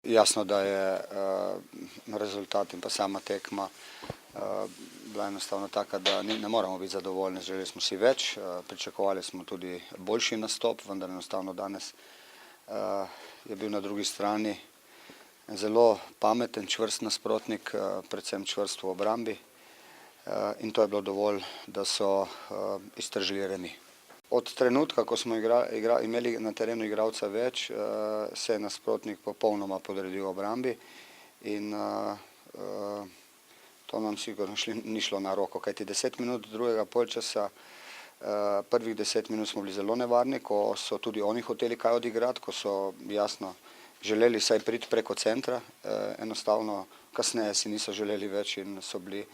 Jasno, da je rezultat in pa sama tekma bila enostavno taka, da ne moramo biti zadovoljni, želeli smo si več, pričakovali smo tudi boljši nastop, vendar enostavno danes je bil na drugi strani zelo pameten, čvrst nasprotnik, predvsem čvrst v obrambi, in to je bilo dovolj, da so iztržili remi. Od trenutka, ko smo imeli na terenu igralca več, se je nasprotnik popolnoma podredil obrambi in to nam sigurno ni šlo na roko, kajti 10 minut drugega polčasa, prvih 10 minut smo bili zelo nevarni, ko so tudi oni hoteli kaj odigrati, ko so jasno želeli saj priti preko centra, enostavno kasneje si niso želeli več in so bili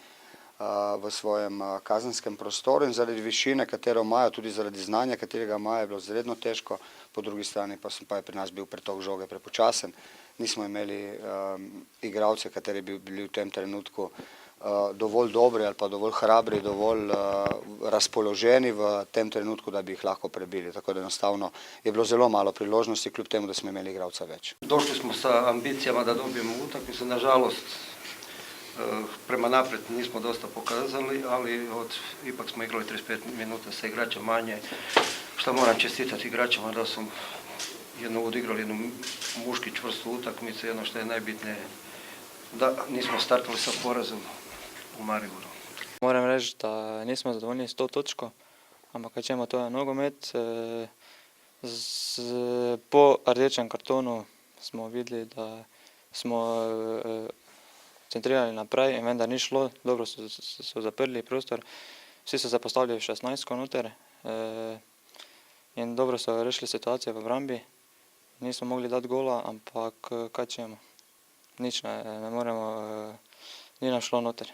v svojem kazenskem prostoru in zaradi višine, katero imajo, tudi zaradi znanja, katerega imajo, je bilo izredno težko, po drugi strani pa je pri nas bil pretok žoge prepočasen. Nismo imeli igralce, kateri bi bili v tem trenutku dovolj dobri ali pa dovolj hrabri, dovolj razpoloženi v tem trenutku, da bi jih lahko prebili. Tako da enostavno je bilo zelo malo priložnosti, kljub temu, da smo imeli igralca več. Došli smo sa ambicijama da dobijemo utakmicu, nažalost prema naprijed nismo dosta pokazali, ali ipak smo igrali 35 minuta sa igrača manje, što moram čestitati igračima da su odigrali jednu muški čvrstu utakmicu, jedno što je najbitnije, da nismo startali sa porazom u Mariboru. Moram reći da nismo zadovoljni s to točko, ampak kad ćemo to je nogomet. Po rdečem kartonu smo videli da smo centrirali naprej in vendar ni šlo, dobro so zaprli prostor, vsi so se postavili v 16 noter in dobro so rešili situacijo v obrambi. Nismo mogli dati gola, ampak kaj ćemo, nič ne moremo, ni nam šlo noter.